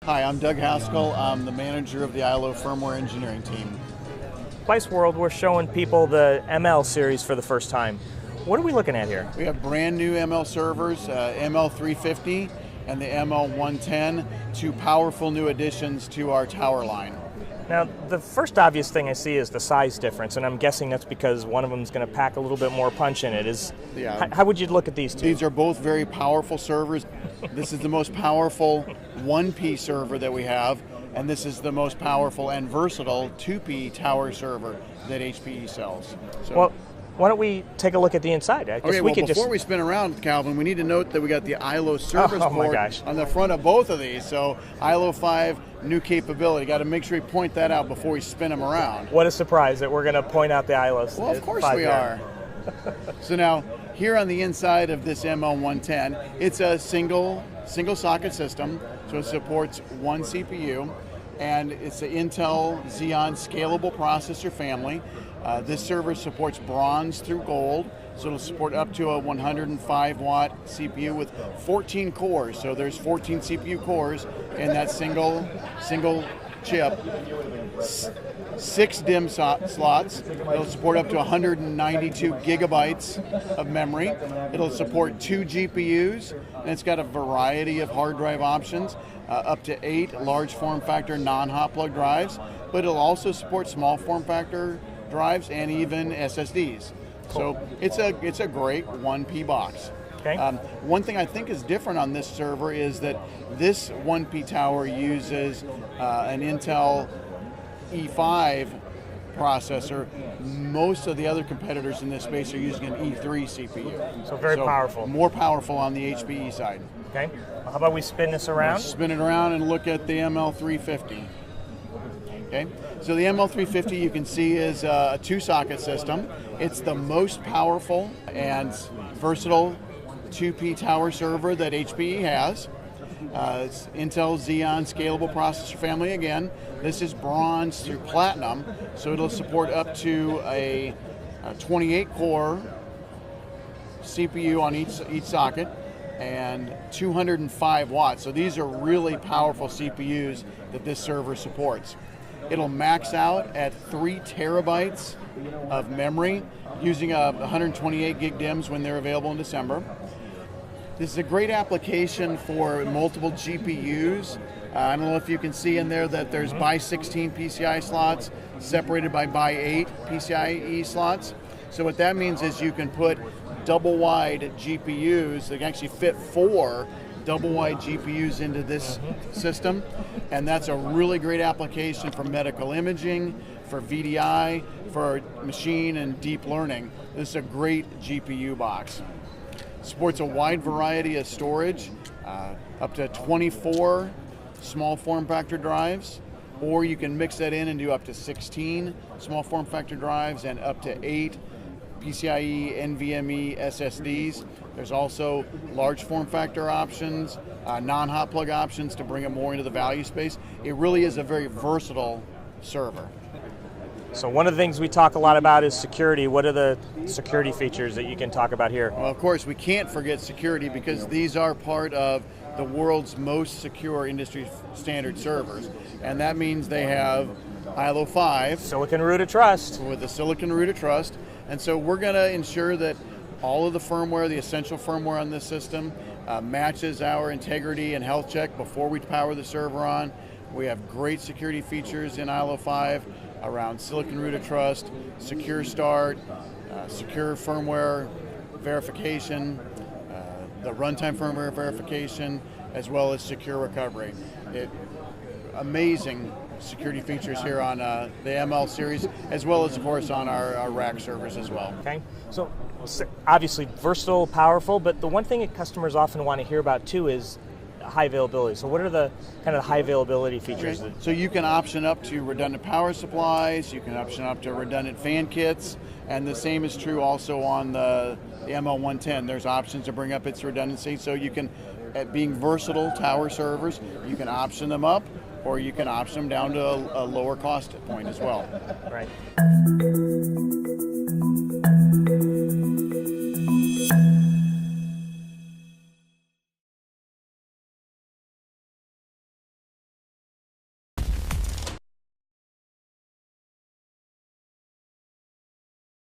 Hi, I'm Doug Haskell. I'm the manager of the ILO firmware engineering team. Twice World, we're showing people the ML series for the first time. What are we looking at here? We have brand new ML servers, Ml350 and the Ml110, two powerful new additions to our tower line. Now, the first obvious thing I see is the size difference, and I'm guessing that's because one of them is going to pack a little bit more punch in it. How would you look at these two? These are both very powerful servers. This is the most powerful 1P server that we have, and this is the most powerful and versatile 2P tower server that HPE sells. Well, why don't we take a look at the inside? Before we spin around, Calvin, we need to note that we got the ILO service board on the front of both of these. So ILO 5, new capability. Got to make sure we point that out before we spin them around. What a surprise that we're going to point out the ILO. Well, of course we are. So now, here on the inside of this Ml110, it's a single socket system, so it supports one CPU, and it's the Intel Xeon scalable processor family. This server supports bronze through gold, so it'll support up to a 105-watt CPU with 14 cores. So there's 14 CPU cores in that single chip. 6 DIMM slots. It'll support up to 192 gigabytes of memory. It'll support 2 GPUs, and it's got a variety of hard drive options, up to 8 large form factor non-hot plug drives, but it'll also support small form factor drives and even SSDs. Cool. So it's a great 1P box. Okay. One thing I think is different on this server is that this 1P tower uses an Intel E5 processor. Most of the other competitors in this space are using an E3 CPU. So very powerful. More powerful on the HPE side. Okay. How about we spin this around? Let's spin it around and look at the Ml350. Okay. So the Ml350, you can see, is a 2-socket system. It's the most powerful and versatile 2P tower server that HPE has. It's Intel Xeon scalable processor family again. This is bronze through platinum, so it'll support up to a 28-core CPU on each socket and 205 watts. So these are really powerful CPUs that this server supports. It'll max out at 3 terabytes of memory using 128 gig DIMMs when they're available in December. This is a great application for multiple GPUs. I don't know if you can see in there that there's by 16 PCI slots separated by 8 PCIe slots. So what that means is you can put double-wide GPUs that can actually fit 4 double-wide GPUs into this system, and that's a really great application for medical imaging, for VDI, for machine and deep learning. This is a great GPU box. Supports a wide variety of storage, up to 24 small form factor drives, or you can mix that in and do up to 16 small form factor drives and up to 8 PCIe NVMe SSDs. There's also large form factor options, non-hot plug options to bring it more into the value space. It really is a very versatile server. So one of the things we talk a lot about is security. What are the security features that you can talk about here? Well, of course, we can't forget security because these are part of the world's most secure industry standard servers. And that means they have ILO 5. Silicon root of trust. With the silicon root of trust. And so we're going to ensure that all of the firmware, the essential firmware on this system, matches our integrity and health check before we power the server on. We have great security features in ILO 5 around silicon root of trust, secure start, secure firmware verification, the runtime firmware verification, as well as secure recovery. Amazing security features here on the ML series, as well as, of course, on our rack servers as well. Okay, so obviously versatile, powerful, but the one thing that customers often want to hear about too is high availability. So what are the kind of high availability features? Okay. So you can option up to redundant power supplies, you can option up to redundant fan kits, and the same is true also on the Ml110. There's options to bring up its redundancy, so you can, being versatile tower servers, you can option them up, or you can option them down to a lower cost point as well. Right.